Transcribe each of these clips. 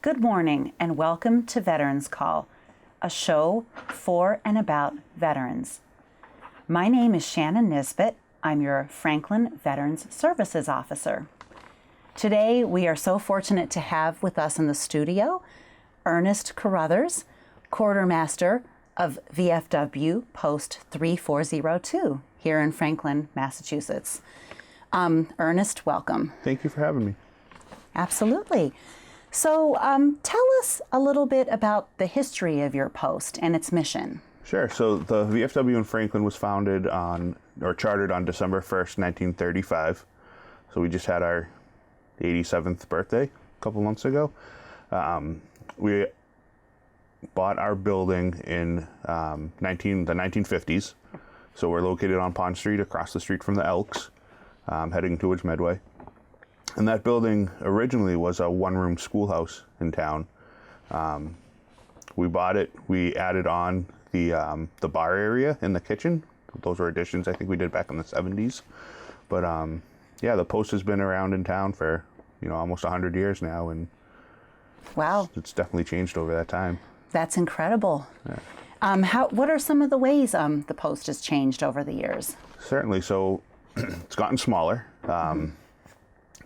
Good morning and welcome to Veterans Call, a show for and about veterans. My name is Shannon Nisbet. I'm your Franklin Veterans Services Officer. Today we are so fortunate to have with us in the studio Ernest Carruthers, Quartermaster of VFW Post 3402 here in Franklin, Massachusetts. Ernest, welcome. Thank you for having me. Absolutely. So tell us a little bit about the history of your post and its mission. Sure. So the VFW in Franklin was founded chartered on December 1st, 1935. So we just had our 87th birthday a couple months ago. We bought our building in the 1950s. So we're located on Pond Street, across the street from the Elks, heading towards Medway. And that building originally was a one-room schoolhouse in town. We bought it. We added on the bar area in the kitchen. Those were additions I think we did back in the 70s. But yeah, the post has been around in town for almost 100 years now, and wow, it's definitely changed over that time. That's incredible. Yeah. What are some of the ways the post has changed over the years? Certainly. So it's gotten smaller.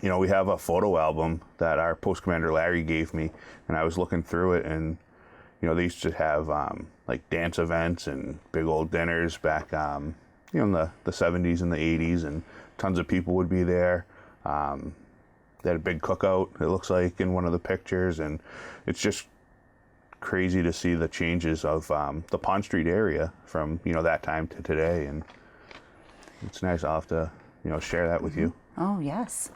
We have a photo album that our post commander Larry gave me, and I was looking through it, and they used to have like dance events and big old dinners back in the 70s and the 80s, and tons of people would be there. They had a big cookout, it looks like, in one of the pictures, and it's just crazy to see the changes of the Pond Street area from that time to today, and it's nice. I'll have to share that with you. Oh yes.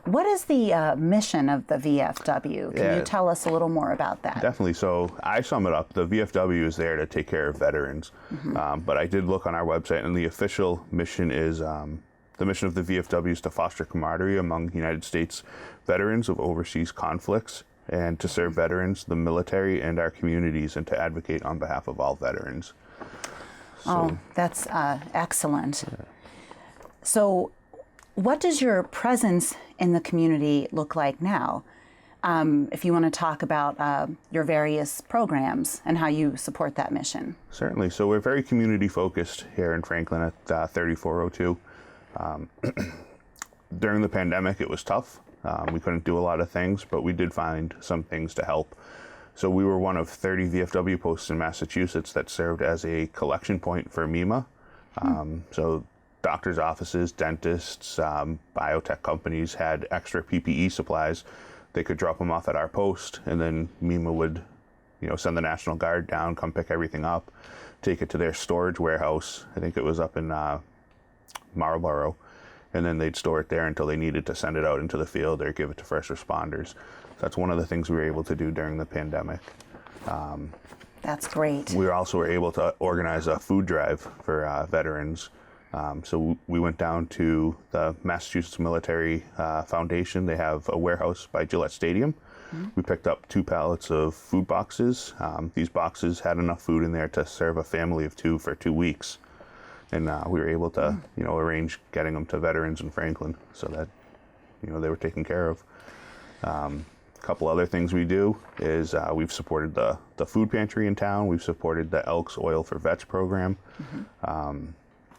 What is the mission of the VFW? Can you tell us a little more about that? Definitely. So I sum it up. The VFW is there to take care of veterans. But I did look on our website, and the official mission is, the mission of the VFW is to foster camaraderie among United States veterans of overseas conflicts, and to serve veterans, the military, and our communities, and to advocate on behalf of all veterans. Oh, that's excellent. Yeah. So what does your presence in the community look like now? If you want to talk about your various programs and how you support that mission. Certainly. So we're very community focused here in Franklin at 3402. During the pandemic, it was tough. We couldn't do a lot of things, but we did find some things to help. So we were one of 30 VFW posts in Massachusetts that served as a collection point for MEMA. So doctors' offices, dentists, biotech companies had extra PPE supplies. They could drop them off at our post, and then MEMA would, send the National Guard down, come pick everything up, take it to their storage warehouse. I think it was up in Marlborough, and then they'd store it there until they needed to send it out into the field or give it to first responders. So that's one of the things we were able to do during the pandemic. That's great. We also were able to organize a food drive for veterans. So we went down to the Massachusetts Military Foundation. They have a warehouse by Gillette Stadium. We picked up 2 pallets of food boxes. These boxes had enough food in there to serve a family of 2 for 2 weeks. And we were able to, arrange getting them to veterans in Franklin so that, they were taken care of. A couple other things we do is we've supported the food pantry in town. We've supported the Elks Oil for Vets program.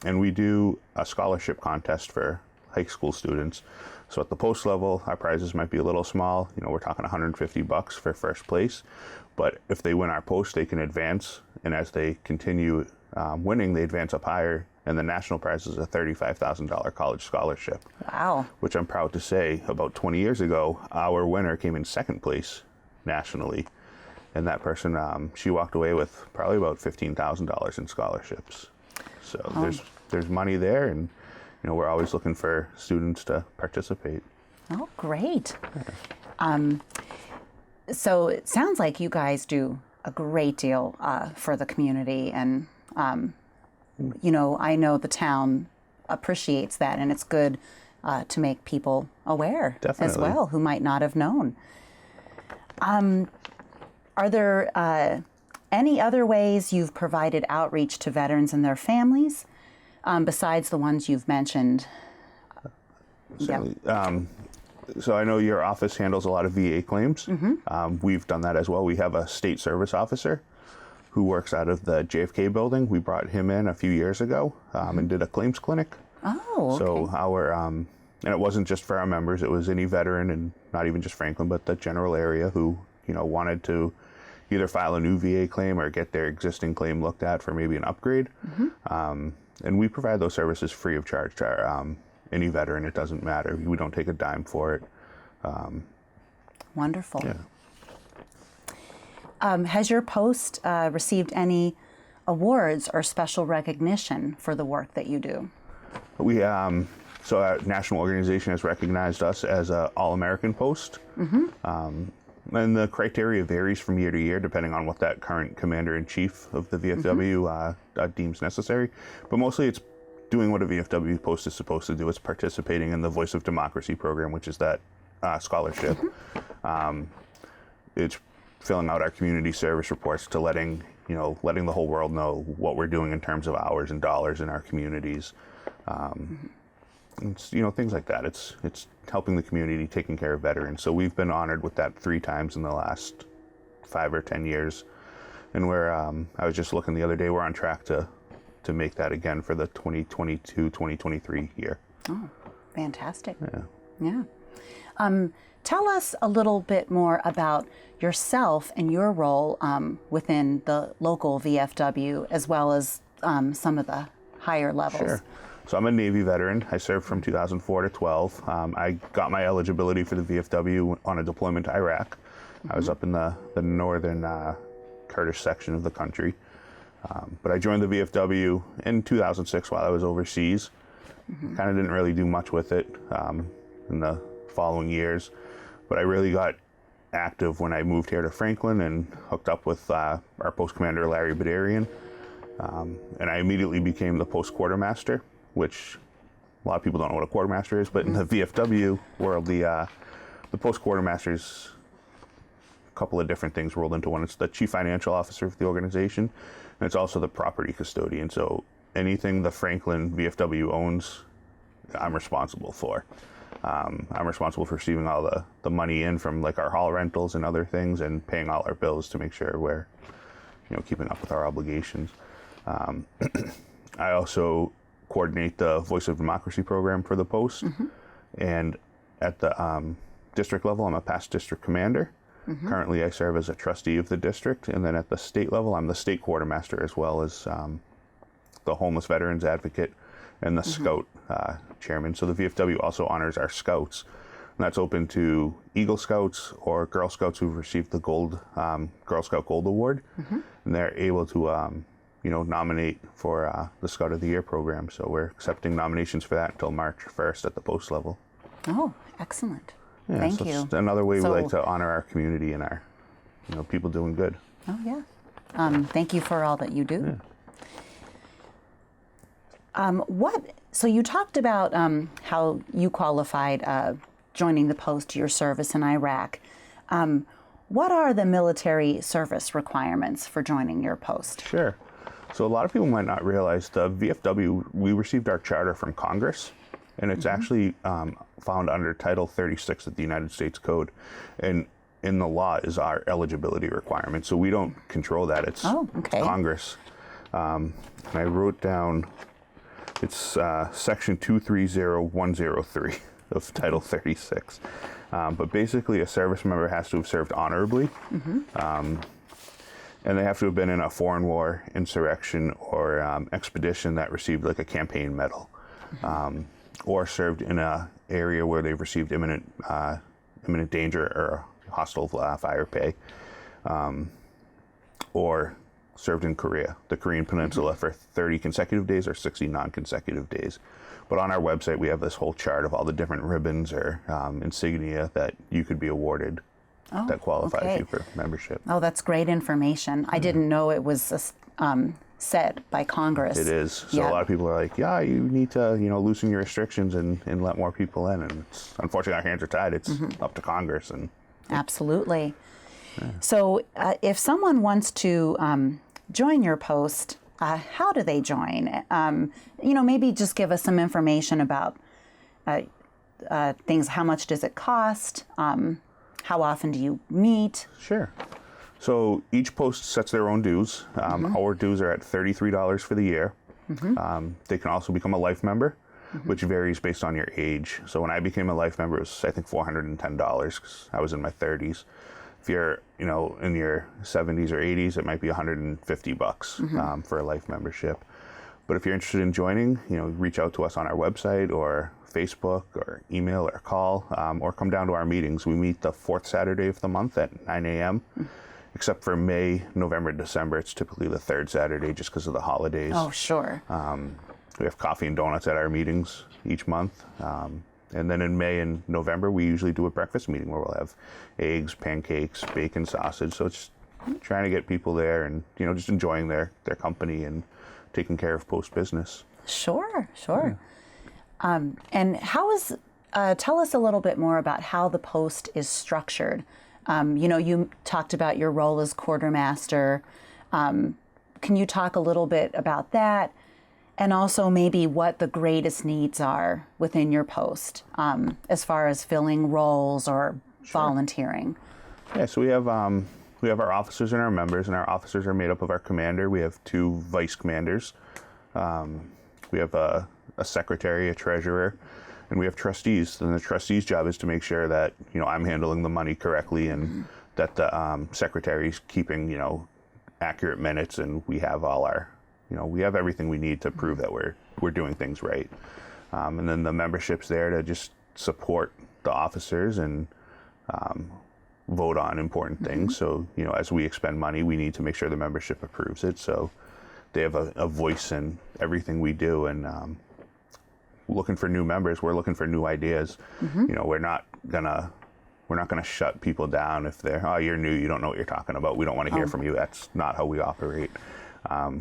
And we do a scholarship contest for high school students. So at the post level, our prizes might be a little small. We're talking $150 for first place. But if they win our post, they can advance. And as they continue winning, they advance up higher. And the national prize is a $35,000 college scholarship. Wow. Which I'm proud to say, about 20 years ago, our winner came in second place nationally. And that person, she walked away with probably about $15,000 in scholarships. So there's money there, and we're always looking for students to participate. Oh, great. So it sounds like you guys do a great deal for the community, and I know the town appreciates that, and it's good to make people aware as well who might not have known. Are there any other ways you've provided outreach to veterans and their families besides the ones you've mentioned? Certainly. So I know your office handles a lot of VA claims. We've done that as well. We have a state service officer who works out of the JFK building. We brought him in a few years ago and did a claims clinic. Oh, okay. So our, and it wasn't just for our members, it was any veteran, and not even just Franklin, but the general area who, wanted to either file a new VA claim or get their existing claim looked at for maybe an upgrade. And we provide those services free of charge to our, any veteran. It doesn't matter. We don't take a dime for it. Wonderful. Yeah. Has your post received any awards or special recognition for the work that you do? We so our national organization has recognized us as a All-American post. And the criteria varies from year to year depending on what that current commander-in-chief of the VFW deems necessary. But mostly it's doing what a VFW post is supposed to do. It's participating in the Voice of Democracy program, which is that scholarship. It's filling out our community service reports to letting the whole world know what we're doing in terms of hours and dollars in our communities. It's, things like that. It's helping the community, taking care of veterans. So we've been honored with that 3 times in the last 5 or 10 years. And we're, I was just looking the other day, we're on track to make that again for the 2022-2023 year. Oh, fantastic. Yeah. Yeah. Tell us a little bit more about yourself and your role within the local VFW, as well as some of the higher levels. Sure. So I'm a Navy veteran. I served from 2004 to 12. I got my eligibility for the VFW on a deployment to Iraq. I was up in the northern Kurdish section of the country. But I joined the VFW in 2006 while I was overseas. Kind of didn't really do much with it in the following years. But I really got active when I moved here to Franklin and hooked up with our post commander, Larry Badarian. And I immediately became the post quartermaster, which a lot of people don't know what a quartermaster is, but in the VFW world, the post quartermaster's a couple of different things rolled into one. It's the chief financial officer of the organization, and it's also the property custodian. So anything the Franklin VFW owns, I'm responsible for. I'm responsible for receiving all the money in from like our hall rentals and other things, and paying all our bills to make sure we're, keeping up with our obligations. I also coordinate the Voice of Democracy program for the post, and at the district level, I'm a past district commander. Currently, I serve as a trustee of the district, and then at the state level, I'm the state quartermaster, as well as the homeless veterans advocate and the scout chairman. So the VFW also honors our scouts, and that's open to Eagle Scouts or Girl Scouts who've received the Gold Girl Scout Gold Award, and they're able to nominate for the Scout of the Year program. So we're accepting nominations for that until March 1st at the post level. Oh, excellent. Yeah, Thank so you. It's another way we like to honor our community and our, people doing good. Oh, yeah. Thank you for all that you do. Yeah. So you talked about how you qualified joining the post, your service in Iraq. What are the military service requirements for joining your post? Sure. So a lot of people might not realize the VFW, we received our charter from Congress, and it's actually found under Title 36 of the United States Code. And in the law is our eligibility requirement. So we don't control that. It's Congress. And I wrote down, it's section 230103 of Title 36. But basically a service member has to have served honorably. And they have to have been in a foreign war, insurrection, or expedition that received like a campaign medal, or served in a area where they've received imminent danger or hostile fire pay, or served in Korea, the Korean Peninsula, for 30 consecutive days or 60 non-consecutive days. But on our website, we have this whole chart of all the different ribbons or insignia that you could be awarded that qualifies you for membership. Oh, that's great information. I didn't know it was set by Congress. It is. So a lot of people are like, yeah, you need to, loosen your restrictions and let more people in. And it's, unfortunately, our hands are tied. It's up to Congress. And absolutely. Yeah. So if someone wants to join your post, how do they join? Maybe just give us some information about things. How much does it cost? How often do you meet? Sure. So each post sets their own dues. Our dues are at $33 for the year. They can also become a life member, which varies based on your age. So when I became a life member, it was, I think, $410 because I was in my 30s. If you're, in your 70s or 80s, it might be $150 for a life membership. But if you're interested in joining, reach out to us on our website or Facebook or email or call, or come down to our meetings. We meet the fourth Saturday of the month at 9 a.m. Except for May, November, December, it's typically the third Saturday just because of the holidays. Oh, sure. We have coffee and donuts at our meetings each month. And then in May and November, we usually do a breakfast meeting where we'll have eggs, pancakes, bacon, sausage. So it's trying to get people there and, just enjoying their company and taking care of post business. Sure. And tell us a little bit more about how the post is structured. You talked about your role as quartermaster. Can you talk a little bit about that? And also maybe what the greatest needs are within your post, as far as filling roles or volunteering. Yeah, so we have our officers and our members, and our officers are made up of our commander. We have 2 vice commanders. We have a secretary, a treasurer, and we have trustees. And the trustees' job is to make sure that I'm handling the money correctly, and that the secretary's keeping accurate minutes, and we have all our we have everything we need to prove that we're doing things right. And then the membership's there to just support the officers and vote on important things. So, as we expend money, we need to make sure the membership approves it. So they have a voice in everything we do. And looking for new members, we're looking for new ideas. We're not gonna shut people down if they're, oh, you're new, you don't know what you're talking about. We don't want to hear from you. That's not how we operate.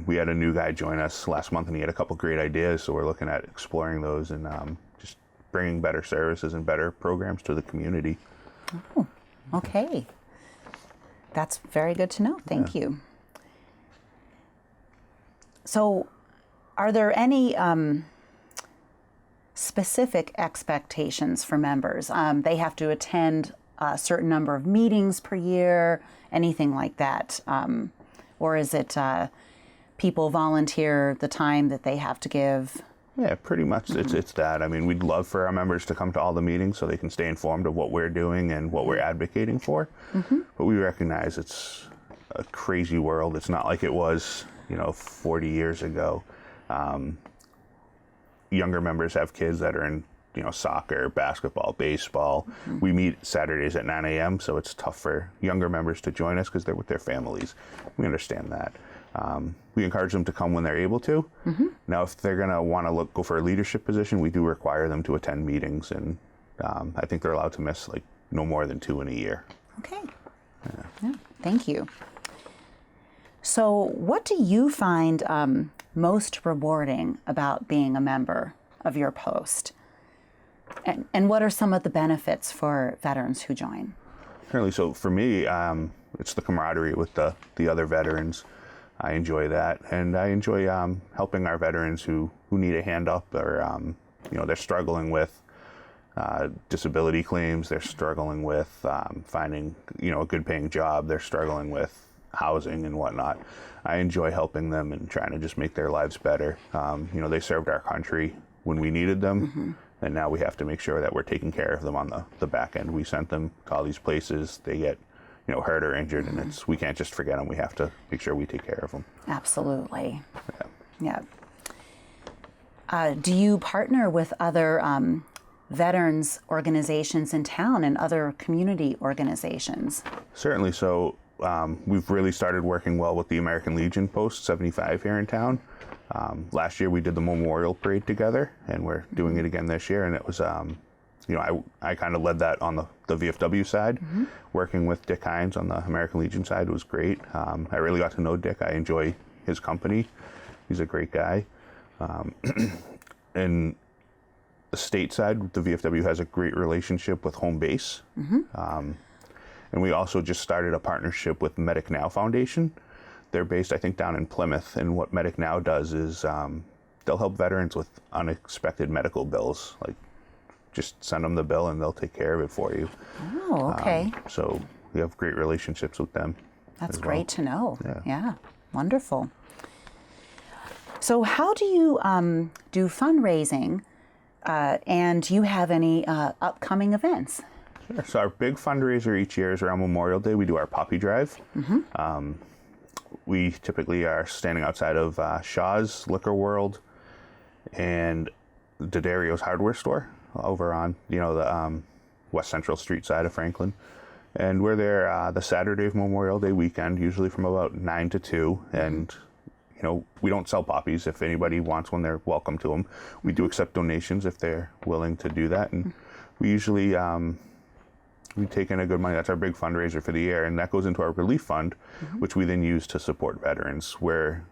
We had a new guy join us last month, and he had a couple great ideas, so we're looking at exploring those and just bringing better services and better programs to the community. Oh, okay. That's very good to know. Thank you. So, are there any specific expectations for members? They have to attend a certain number of meetings per year, anything like that? Or is it people volunteer the time that they have to give? Yeah, pretty much it's that. I mean, we'd love for our members to come to all the meetings so they can stay informed of what we're doing and what we're advocating for. But we recognize it's a crazy world. It's not like it was, 40 years ago. Younger members have kids that are in, soccer, basketball, baseball. We meet Saturdays at 9 a.m., so it's tough for younger members to join us because they're with their families. We understand that. We encourage them to come when they're able to. Now, if they're going to want to go for a leadership position, we do require them to attend meetings, and I think they're allowed to miss no more than 2 in a year. Okay. Yeah, thank you. So what do you find most rewarding about being a member of your post? And what are some of the benefits for veterans who join? Certainly. So for me, it's the camaraderie with the other veterans. I enjoy that, and I enjoy helping our veterans who need a hand up, or they're struggling with disability claims. They're struggling with finding a good paying job. They're struggling with housing and whatnot. I enjoy helping them and trying to just make their lives better. They served our country when we needed them, and now we have to make sure that we're taking care of them on the back end. We sent them to all these places. They get hurt or injured, and we can't just forget them. We have to make sure we take care of them. Absolutely. Yeah. Do you partner with other veterans organizations in town and other community organizations? Certainly. So we've really started working well with the American Legion Post 75 here in town. Last year we did the Memorial Parade together, and we're doing it again this year, and it was I kind of led that on the VFW side. Working with Dick Hines on the American Legion side was great. I really got to know Dick. I enjoy his company. He's a great guy. And the state side, the VFW has a great relationship with Home Base. And we also just started a partnership with Medic Now Foundation. They're based, I think, down in Plymouth. And what Medic Now does is they'll help veterans with unexpected medical bills, like just send them the bill and they'll take care of it for you. Oh, okay. So we have great relationships with them. That's as great to know. Yeah. Wonderful. So how do you do fundraising, and do you have any upcoming events? Sure. So our big fundraiser each year is around Memorial Day. We do our puppy drive. We typically are standing outside of Shaw's Liquor World and D'Addario's hardware store over on, the West Central Street side of Franklin. And we're there the Saturday of Memorial Day weekend, usually from about 9 to 2. And, we don't sell puppies. If anybody wants one, they're welcome to them. We do accept donations if they're willing to do that. And we usually, we take in a good money. That's our big fundraiser for the year. And that goes into our relief fund, which we then use to support veterans. We're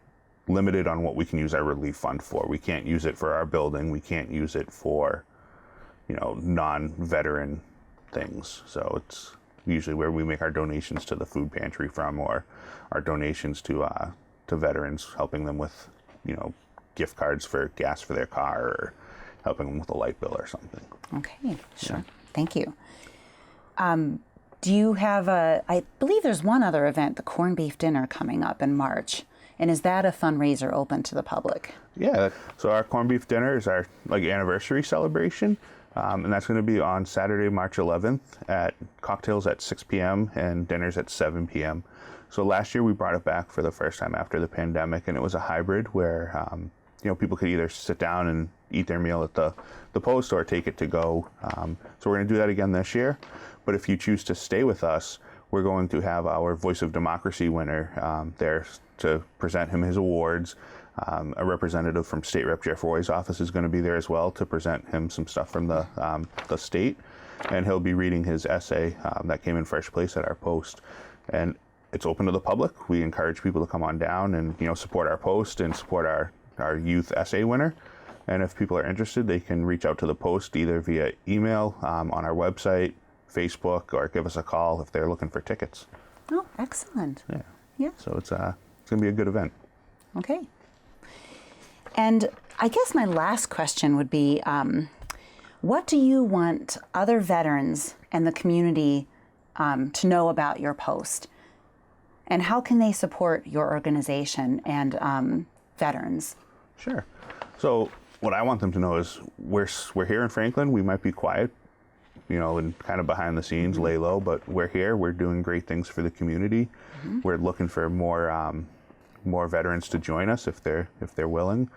limited on what we can use our relief fund for. We can't use it for our building. We can't use it for, non-veteran things. So it's usually where we make our donations to the food pantry from, or our donations to veterans, helping them with, gift cards for gas for their car, or helping them with a light bill or something. Okay, sure. Yeah. Thank you. Do you have I believe there's one other event, the corned beef dinner, coming up in March. And is that a fundraiser open to the public? Yeah, so our corned beef dinner is our anniversary celebration. And that's going to be on Saturday, March 11th, at cocktails at 6 p.m. and dinners at 7 p.m. So last year we brought it back for the first time after the pandemic, and it was a hybrid where people could either sit down and eat their meal at the post or take it to go. So we're going to do that again this year. But if you choose to stay with us, we're going to have our Voice of Democracy winner there to present him his awards. A representative from State Rep Jeff Roy's office is going to be there as well to present him some stuff from the state, and he'll be reading his essay that came in first place at our post. And it's open to the public. We encourage people to come on down and support our post and support our youth essay winner. And if people are interested, they can reach out to the post either via email, on our website, Facebook, or give us a call if they're looking for tickets. Oh, excellent. Yeah. So it's going to be a good event. Okay. And I guess my last question would be, what do you want other veterans and the community to know about your post? And how can they support your organization and veterans? Sure. So what I want them to know is we're here in Franklin. We might be quiet, and kind of behind the scenes, lay low, but we're here. We're doing great things for the community. We're looking for more veterans to join us if they're willing.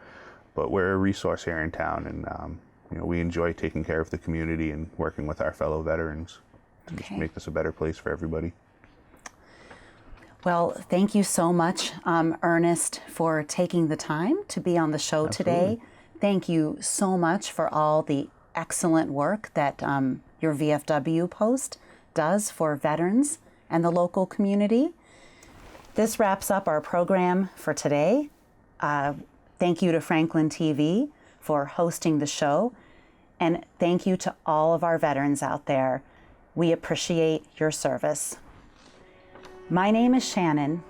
But we're a resource here in town, and we enjoy taking care of the community and working with our fellow veterans to just make this a better place for everybody. Well, thank you so much, Ernest, for taking the time to be on the show today. Thank you so much for all the excellent work that your VFW post does for veterans and the local community. This wraps up our program for today. Thank you to Franklin TV for hosting the show. And thank you to all of our veterans out there. We appreciate your service. My name is Shannon.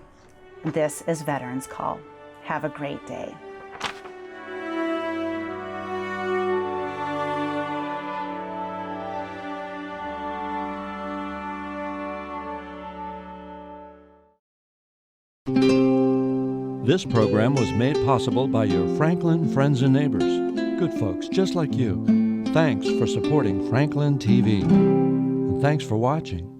This is Veterans Call. Have a great day. This program was made possible by your Franklin friends and neighbors, good folks just like you. Thanks for supporting Franklin TV. And thanks for watching.